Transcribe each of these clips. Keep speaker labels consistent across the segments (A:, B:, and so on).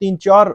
A: 3-4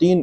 A: 3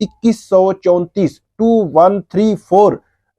A: 2134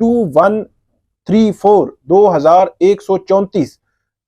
A: 2134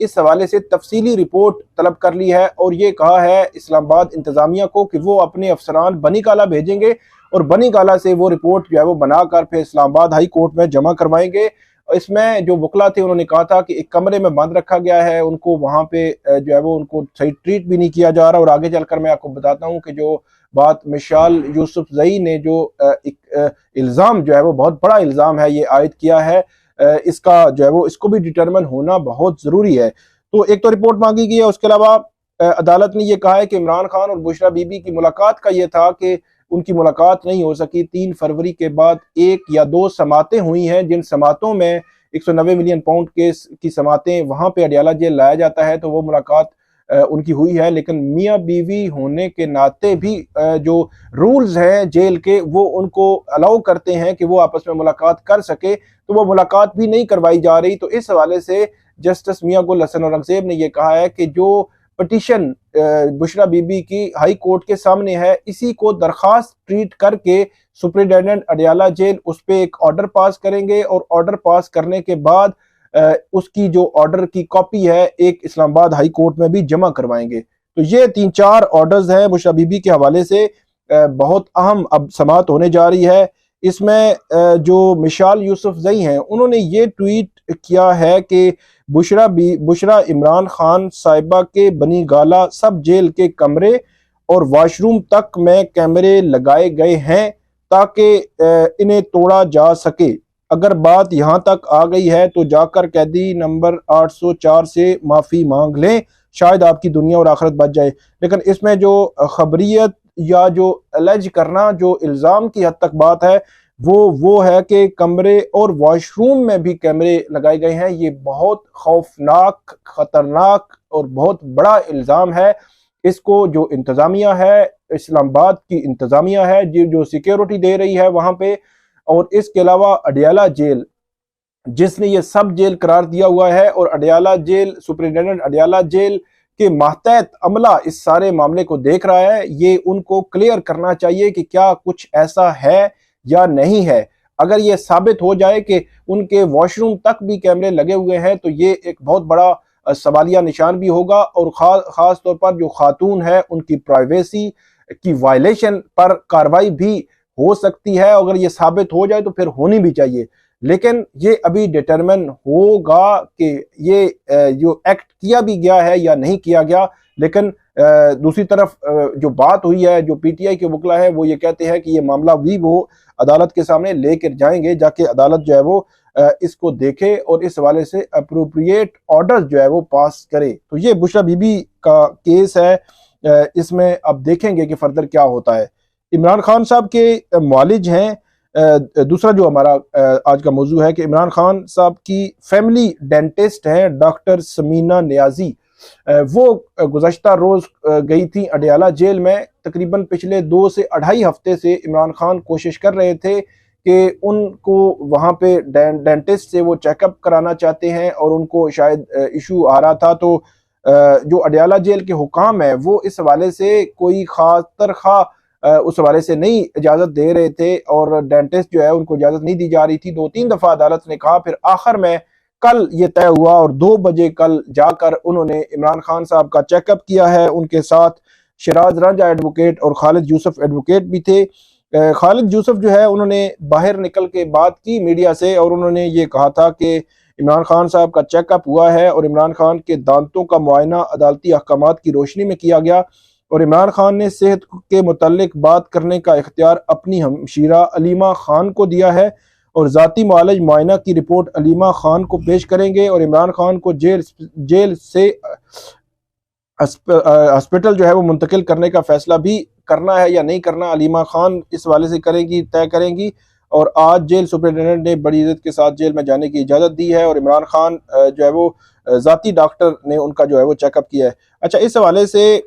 A: اس حوالے سے تفصیلی رپورٹ طلب کر لی ہے اور یہ کہا ہے اسلام آباد انتظامیہ کو کہ وہ اپنے افسران بنی گالہ بھیجیں گے اور بنی گالہ سے وہ رپورٹ جو ہے وہ بنا کر پھر اسلام آباد ہائی کورٹ میں جمع کروائیں گے۔ اس میں جو وکلا تھے انہوں نے کہا تھا کہ ایک کمرے میں بند رکھا گیا ہے، ان کو وہاں پہ جو ہے وہ ان کو صحیح ٹریٹ بھی نہیں کیا جا رہا، اور آگے چل کر میں آپ کو بتاتا ہوں کہ جو بات مشال یوسف زئی نے جو ایک الزام جو ہے وہ بہت بڑا الزام ہے یہ عائد کیا ہے، اس کا جو ہے وہ اس کو بھی ڈٹرمن ہونا بہت ضروری ہے۔ تو ایک تو رپورٹ مانگی گئی ہے، اس کے علاوہ عدالت نے یہ کہا ہے کہ عمران خان اور بشرا بی بی کی ملاقات کا یہ تھا کہ ان کی ملاقات نہیں ہو سکی۔ 3 فروری کے بعد 1 یا 2 سماعتیں ہوئی ہیں، جن سماعتوں میں 190 ملین پاؤنڈ کیس کی سماعتیں وہاں پہ اڈیالہ جیل لایا جاتا ہے، تو وہ ملاقات ان کی ہوئی ہے، لیکن میاں بیوی ہونے کے ناطے بھی جو رولز ہیں جیل کے وہ ان کو الاؤ کرتے ہیں کہ وہ آپس میں ملاقات کر سکے، تو وہ ملاقات بھی نہیں کروائی جا رہی۔ تو اس حوالے سے جسٹس میاں گل حسن اورنگزیب نے یہ کہا ہے کہ جو پٹیشن بشرا بی بی کی ہائی کورٹ کے سامنے ہے، اسی کو درخواست ٹریٹ کر کے سپرنٹینڈنٹ اڈیالہ جیل اس پہ ایک آرڈر پاس کریں گے، اور آرڈر پاس کرنے کے بعد اس کی جو آرڈر کی کاپی ہے ایک اسلام آباد ہائی کورٹ میں بھی جمع کروائیں گے۔ تو یہ 3-4 آرڈرز ہیں بشرا بی بی کے حوالے سے، بہت اہم اب سماعت ہونے جا رہی ہے۔ اس میں جو مشال یوسف زئی ہیں انہوں نے یہ ٹویٹ کیا ہے کہ بشرا عمران خان صاحبہ کے بنی گالہ سب جیل کے کمرے اور واش روم تک میں کیمرے لگائے گئے ہیں تاکہ انہیں توڑا جا سکے۔ اگر بات یہاں تک آ گئی ہے تو جا کر قیدی نمبر 804 سے معافی مانگ لیں، شاید آپ کی دنیا اور آخرت بچ جائے۔ لیکن اس میں جو خبریت یا جو الج کرنا جو الزام کی حد تک بات ہے وہ ہے کہ کمرے اور واش روم میں بھی کیمرے لگائے گئے ہیں۔ یہ بہت خوفناک، خطرناک اور بہت بڑا الزام ہے۔ اس کو جو انتظامیہ ہے، اسلام آباد کی انتظامیہ ہے جو سیکیورٹی دے رہی ہے وہاں پہ، اور اس کے علاوہ اڈیالہ جیل جس نے یہ سب جیل قرار دیا ہوا ہے، اور Adiala jail superintendent Adiala jail کے ماتحت عملہ اس سارے معاملے کو دیکھ رہا ہے، یہ ان کو کلیئر کرنا چاہیے کہ کیا کچھ ایسا ہے یا نہیں ہے۔ اگر یہ ثابت ہو جائے کہ ان کے واش روم تک بھی کیمرے لگے ہوئے ہیں تو یہ ایک بہت بڑا سوالیہ نشان بھی ہوگا، اور خاص طور پر جو خاتون ہے ان کی پرائیویسی کی وائلیشن پر کاروائی بھی ہو سکتی ہے۔ اگر یہ ثابت ہو جائے تو پھر ہونی بھی چاہیے، لیکن یہ ابھی ڈیٹرمن ہوگا کہ یہ جو ایکٹ کیا بھی گیا ہے یا نہیں کیا گیا۔ لیکن دوسری طرف جو بات ہوئی ہے، جو پی ٹی آئی کے وکلا ہے وہ یہ کہتے ہیں کہ یہ معاملہ بھی وہ عدالت کے سامنے لے کر جائیں گے، جا کے عدالت جو ہے وہ اس کو دیکھے اور اس حوالے سے اپروپریٹ آرڈر جو ہے وہ پاس کرے۔ تو یہ بشرا بی بی کا کیس ہے، اس میں اب دیکھیں گے کہ فردر کیا ہوتا ہے۔ عمران خان صاحب کے معالج ہیں، دوسرا جو ہمارا آج کا موضوع ہے کہ عمران خان صاحب کی فیملی ڈینٹسٹ ہیں ڈاکٹر سمینہ نیازی، وہ گزشتہ روز گئی تھی اڈیالہ جیل میں۔ تقریباً پچھلے 2 سے 2.5 ہفتے سے عمران خان کوشش کر رہے تھے کہ ان کو وہاں پہ ڈینٹسٹ سے وہ چیک اپ کرانا چاہتے ہیں، اور ان کو شاید ایشو آ رہا تھا، تو جو اڈیالہ جیل کے حکام ہیں وہ اس حوالے سے کوئی خاطر خواہ اس حوالے سے نہیں اجازت دے رہے تھے، اور ڈینٹسٹ جو ہے ان کو اجازت نہیں دی جا رہی تھی۔ 2-3 دفعہ عدالت نے کہا، پھر آخر میں کل یہ طے ہوا، اور 2 بجے کل جا کر انہوں نے عمران خان صاحب کا چیک اپ کیا ہے۔ ان کے ساتھ شراز رانجھا ایڈوکیٹ اور خالد یوسف ایڈوکیٹ بھی تھے۔ خالد یوسف جو ہے انہوں نے باہر نکل کے بات کی میڈیا سے، اور انہوں نے یہ کہا تھا کہ عمران خان صاحب کا چیک اپ ہوا ہے، اور عمران خان کے دانتوں کا معائنہ عدالتی احکامات کی روشنی میں کیا گیا، اور عمران خان نے صحت کے متعلق بات کرنے کا اختیار اپنی ہمشیرہ علیمہ خان کو دیا ہے، اور ذاتی معالج معائنہ کی رپورٹ علیمہ خان کو پیش کریں گے، اور عمران خان کو جیل سے ہسپتال جو ہے وہ منتقل کرنے کا فیصلہ بھی کرنا ہے یا نہیں کرنا علیمہ خان اس حوالے سے طے کریں گی۔ اور آج جیل سپرنٹینڈنٹ نے بڑی عزت کے ساتھ جیل میں جانے کی اجازت دی ہے، اور عمران خان جو ہے وہ ذاتی ڈاکٹر نے ان کا جو ہے وہ چیک اپ کیا ہے۔ اچھا، اس حوالے سے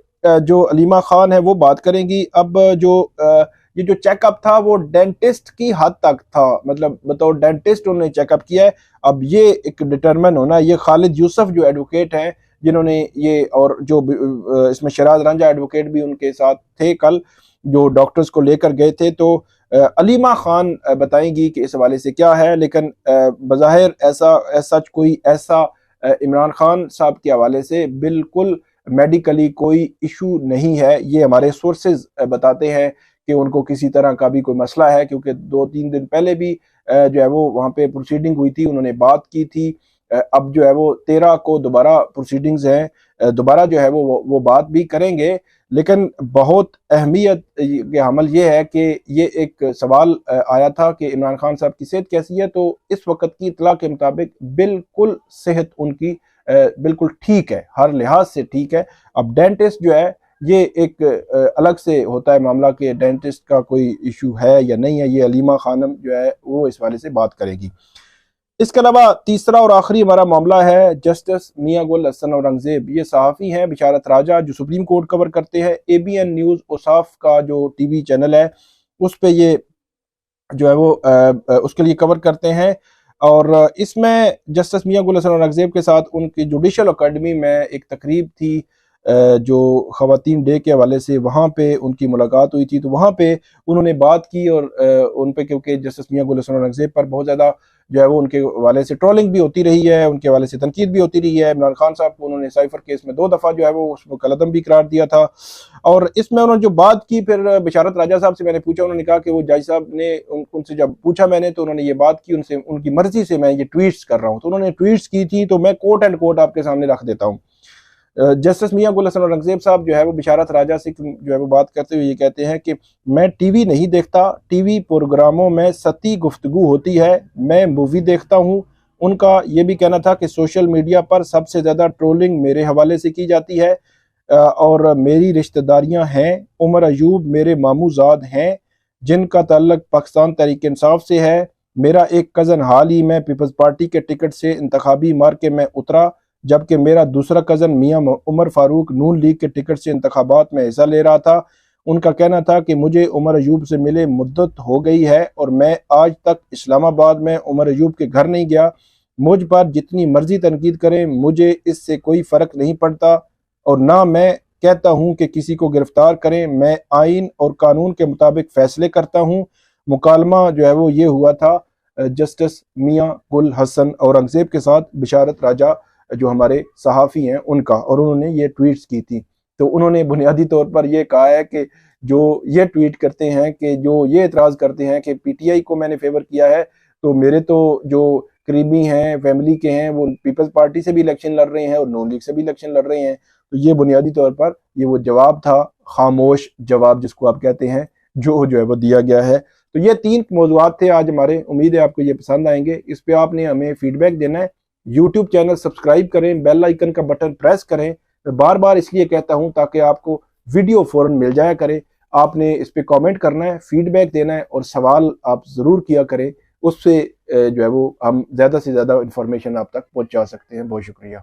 A: جو علیمہ خان ہے وہ بات کریں گی۔ اب یہ جو چیک اپ تھا وہ ڈینٹسٹ کی حد تک تھا، مطلب بطور ڈینٹسٹ انہوں نے چیک اپ کیا ہے۔ اب یہ ایک ڈٹرمن ہونا، یہ خالد یوسف جو ایڈوکیٹ ہیں جنہوں نے یہ، اور جو اس میں شراز رانجھا ایڈوکیٹ بھی ان کے ساتھ تھے کل، جو ڈاکٹرز کو لے کر گئے تھے، تو علیمہ خان بتائیں گی کہ اس حوالے سے کیا ہے۔ لیکن بظاہر ایسا کوئی ایسا عمران خان صاحب کے حوالے سے بالکل میڈیکلی کوئی ایشو نہیں ہے، یہ ہمارے سورسز بتاتے ہیں کہ ان کو کسی طرح کا بھی کوئی مسئلہ ہے، کیونکہ 2-3 دن پہلے بھی جو ہے وہ وہاں پہ پروسیڈنگ ہوئی تھی، انہوں نے بات کی تھی۔ اب جو ہے وہ 13 کو دوبارہ پروسیڈنگز ہیں، دوبارہ جو ہے وہ بات بھی کریں گے، لیکن بہت اہمیت کے حامل یہ ہے کہ یہ ایک سوال آیا تھا کہ عمران خان صاحب کی صحت کیسی ہے، تو اس وقت کی اطلاع کے مطابق بالکل صحت ان کی بالکل ٹھیک ہے، ہر لحاظ سے ٹھیک ہے۔ اب ڈینٹسٹ جو ہے یہ ایک الگ سے ہوتا ہے معاملہ کہ ڈینٹسٹ کا کوئی ایشو ہے یا نہیں ہے، یہ علیمہ خانم جو ہے وہ اس والے سے بات کرے گی۔ اس کے علاوہ تیسرا اور آخری ہمارا معاملہ ہے جسٹس میاں گل حسن اورنگزیب۔ یہ صحافی ہیں بشارت راجہ جو سپریم کورٹ کور کرتے ہیں، ABN نیوز اوصاف کا جو ٹی وی چینل ہے اس پہ یہ جو ہے وہ اس کے لیے کور کرتے ہیں، اور اس میں جسٹس میاں گل حسن اورنگزیب کے ساتھ ان کی جوڈیشل اکیڈمی میں ایک تقریب تھی جو خواتین ڈے کے حوالے سے، وہاں پہ ان کی ملاقات ہوئی تھی، تو وہاں پہ انہوں نے بات کی، اور ان پہ کیونکہ جسٹس میاں گل حسن اورنگزیب پر بہت زیادہ جو ہے وہ ان کے حوالے سے ٹرولنگ بھی ہوتی رہی ہے، ان کے حوالے سے تنقید بھی ہوتی رہی ہے۔ عمران خان صاحب کو انہوں نے سائفر کیس میں 2 دفعہ جو ہے وہ اس کو کالعدم بھی قرار دیا تھا، اور اس میں انہوں نے جو بات کی، پھر بشارت راجہ صاحب سے میں نے پوچھا، انہوں نے کہا کہ وہ جج صاحب نے ان سے جب پوچھا میں نے تو انہوں نے یہ بات کی، ان کی مرضی سے میں یہ ٹویٹس کر رہا ہوں، تو انہوں نے ٹویٹس کی تھی، تو میں کوٹ اینڈ کوٹ آپ کے سامنے رکھ دیتا ہوں۔ جسٹس میاں گل حسن اورنگزیب صاحب جو ہے وہ بشارت راجہ سے جو ہے وہ بات کرتے ہوئے یہ کہتے ہیں کہ میں ٹی وی نہیں دیکھتا، ٹی وی پروگراموں میں سطحی گفتگو ہوتی ہے، میں مووی دیکھتا ہوں۔ ان کا یہ بھی کہنا تھا کہ سوشل میڈیا پر سب سے زیادہ ٹرولنگ میرے حوالے سے کی جاتی ہے، اور میری رشتہ داریاں ہیں، عمر ایوب میرے ماموں زاد ہیں جن کا تعلق پاکستان تحریک انصاف سے ہے، میرا ایک کزن حال ہی میں پیپلز پارٹی کے ٹکٹ سے انتخابی مارکے میں اترا، جبکہ میرا دوسرا کزن میاں عمر فاروق نون لیگ کے ٹکٹ سے انتخابات میں حصہ لے رہا تھا۔ ان کا کہنا تھا کہ مجھے عمر ایوب سے ملے مدت ہو گئی ہے اور میں آج تک اسلام آباد میں عمر ایوب کے گھر نہیں گیا، مجھ پر جتنی مرضی تنقید کریں مجھے اس سے کوئی فرق نہیں پڑتا، اور نہ میں کہتا ہوں کہ کسی کو گرفتار کریں، میں آئین اور قانون کے مطابق فیصلے کرتا ہوں۔ مکالمہ جو ہے وہ یہ ہوا تھا جسٹس میاں گل حسن اورنگزیب کے ساتھ بشارت راجہ جو ہمارے صحافی ہیں ان کا، اور انہوں نے یہ ٹویٹس کی تھی۔ تو انہوں نے بنیادی طور پر یہ کہا ہے کہ جو یہ ٹویٹ کرتے ہیں، کہ جو یہ اعتراض کرتے ہیں کہ پی ٹی آئی کو میں نے فیور کیا ہے، تو میرے تو جو قریبی ہیں، فیملی کے ہیں، وہ پیپلز پارٹی سے بھی الیکشن لڑ رہے ہیں اور نون لیگ سے بھی الیکشن لڑ رہے ہیں۔ تو یہ بنیادی طور پر یہ وہ جواب تھا، خاموش جواب جس کو آپ کہتے ہیں، جو ہے وہ دیا گیا ہے۔ تو یہ 3 موضوعات تھے آج ہمارے، امید ہے آپ کو یہ پسند آئیں گے۔ اس پہ آپ نے ہمیں فیڈ بیک دینا ہے، یوٹیوب چینل سبسکرائب کریں، بیل آئیکن کا بٹن پریس کریں۔ میں بار بار اس لیے کہتا ہوں تاکہ آپ کو ویڈیو فوراً مل جایا کرے۔ آپ نے اس پہ کامنٹ کرنا ہے، فیڈ بیک دینا ہے، اور سوال آپ ضرور کیا کریں، اس سے جو ہے وہ ہم زیادہ سے زیادہ انفارمیشن آپ تک پہنچا سکتے ہیں۔ بہت شکریہ۔